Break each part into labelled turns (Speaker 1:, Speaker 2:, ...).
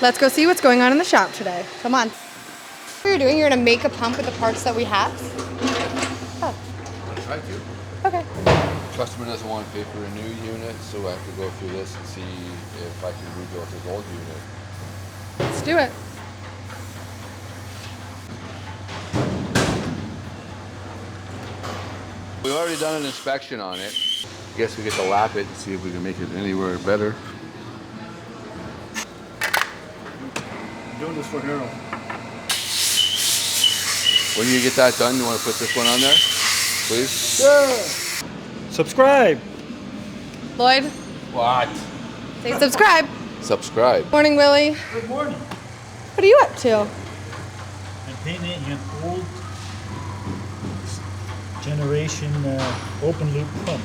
Speaker 1: Let's go see what's going on in the shop today. Come on. What you're doing, you're gonna make a pump with the parts that we have? Oh.
Speaker 2: I'll try to.
Speaker 1: Okay.
Speaker 2: Customer doesn't want to pay for a new unit, so I have to go through this and see if I can rebuild his old unit.
Speaker 1: Let's do it.
Speaker 2: We've already done an inspection on it. I guess we get to lap it and see if we can make it anywhere better.
Speaker 3: I'm doing this for Harold.
Speaker 2: When you get that done, you want to put this one on there, please?
Speaker 3: Yeah. Subscribe.
Speaker 1: Lloyd,
Speaker 2: What?
Speaker 1: say subscribe.
Speaker 2: Subscribe.
Speaker 1: Morning, Willi.
Speaker 3: Good morning.
Speaker 1: What are you up to?
Speaker 3: I'm painting an old generation open loop pump.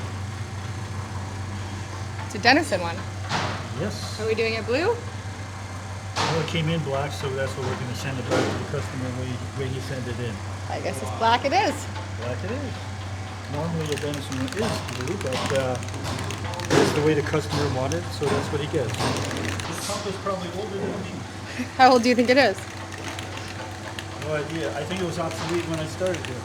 Speaker 1: It's a Denison one.
Speaker 3: Yes.
Speaker 1: Are we doing it blue?
Speaker 3: Well, it came in black, so that's what we're going to send it back to the customer when he sent it in.
Speaker 1: I guess it's black it is.
Speaker 3: Black it is. Normally a Denison is blue, but it's the way the customer wanted, so that's what he gets. This pump is probably older than me.
Speaker 1: How old do you think it is?
Speaker 3: No idea. I think it was obsolete when I started here.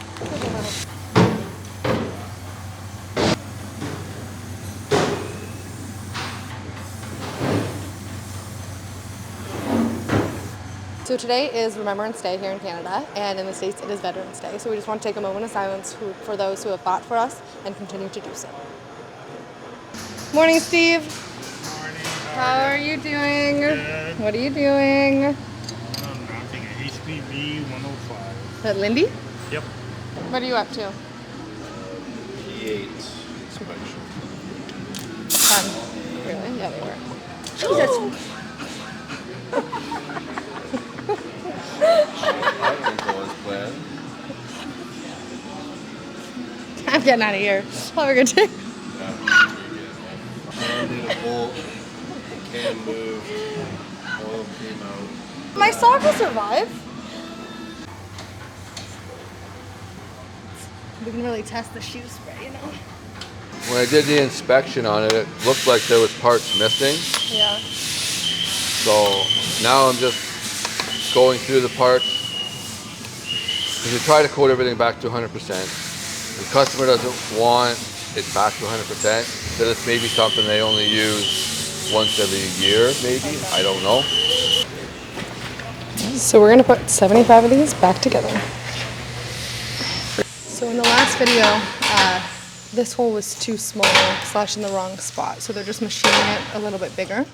Speaker 1: So today is Remembrance Day here in Canada, and in the States it is Veterans Day. So we just want to take a moment of silence for those who have fought for us and continue to do so. Morning, Steve.
Speaker 4: Morning.
Speaker 1: How are you doing?
Speaker 4: Good.
Speaker 1: What are you doing?
Speaker 4: Nothing. HPV 105.
Speaker 1: Is that Lindy?
Speaker 4: Yep.
Speaker 1: What are you up to?
Speaker 2: P8 inspection.
Speaker 1: Really? Yeah, they were. Jesus.
Speaker 2: I don't go as planned.
Speaker 1: I'm getting out of here. Have a good day.
Speaker 2: I need a bolt. The can moved. Oil came out.
Speaker 1: My sock will survive. We can really test the shoe spray, you know?
Speaker 2: When I did the inspection on it, it looked like there was parts missing.
Speaker 1: Yeah.
Speaker 2: So now I'm just going through the parts. You try to coat everything back to 100%. The customer doesn't want it back to 100%. Then it's maybe something they only use once every year, maybe. I don't know.
Speaker 1: So we're gonna put 75 of these back together. So in the last video, this hole was too small / in the wrong spot. So they're just machining it a little bit bigger.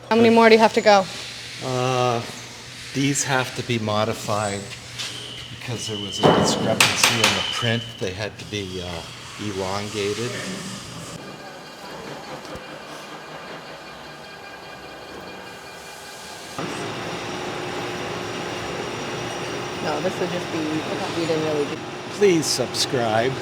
Speaker 1: How many more do you have to go?
Speaker 5: These have to be modified because there was a discrepancy in the print. They had to be elongated.
Speaker 1: No, this would just be, we didn't really do.
Speaker 5: Please subscribe.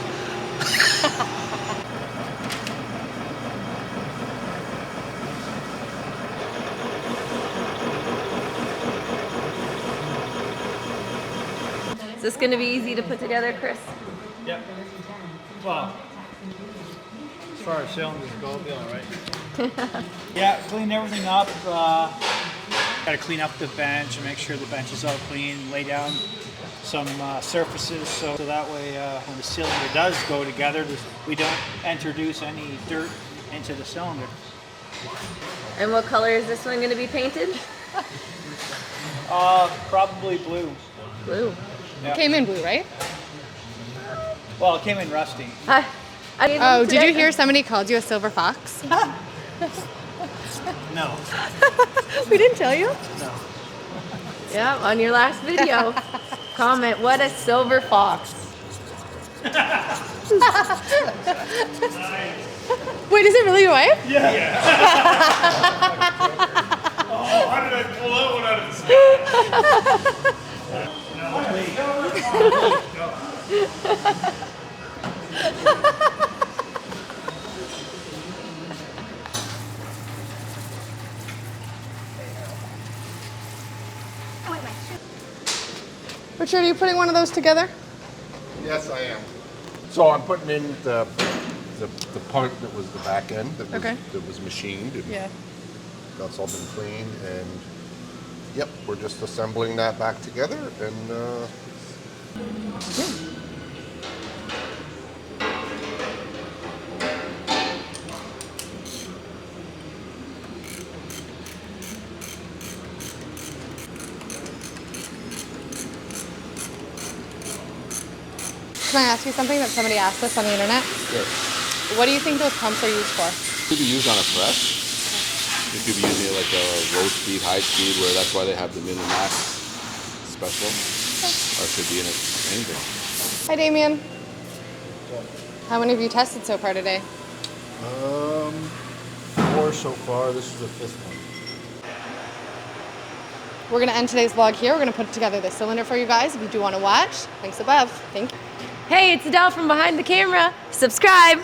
Speaker 6: Is this going to be easy to put together, Chris?
Speaker 3: Yep. Well, as far as cylinders go, it'll be all right. Yeah, clean everything up. Got to clean up the bench and make sure the bench is all clean. Lay down some surfaces so that way when the cylinder does go together, we don't introduce any dirt into the cylinder.
Speaker 6: And what color is this one going to be painted?
Speaker 3: Probably blue.
Speaker 6: Blue.
Speaker 3: Yeah.
Speaker 1: Came in blue, right?
Speaker 3: Well, it came in rusty.
Speaker 1: Oh, did you hear somebody called you a silver fox?
Speaker 3: No.
Speaker 1: We didn't tell you?
Speaker 3: No.
Speaker 6: Yeah, on your last video. Comment, what a silver fox.
Speaker 1: Wait, is it really your wife?
Speaker 4: Yeah. Oh, how did I pull that one out of the sky?
Speaker 1: Richard, are you putting one of those together?
Speaker 7: Yes, I am. So I'm putting in the part that was the back end that was,
Speaker 1: Okay.
Speaker 7: that was machined. And
Speaker 1: Yeah.
Speaker 7: That's all been cleaned, and yep, we're just assembling that back together, and
Speaker 1: Can I ask you something that somebody asked us on the internet?
Speaker 2: Sure.
Speaker 1: What do you think those pumps are used for?
Speaker 2: Could be used on a press. You could be using it like a low speed, high speed, where that's why they have the mini max special. Or it could be in anything.
Speaker 1: Hi, Damien. How many have you tested so far today?
Speaker 7: 4 so far. This is the 5th one.
Speaker 1: We're going to end today's vlog here. We're going to put together the cylinder for you guys. If you do want to watch, links above. Thank you.
Speaker 6: Hey, it's Adele from behind the camera. Subscribe.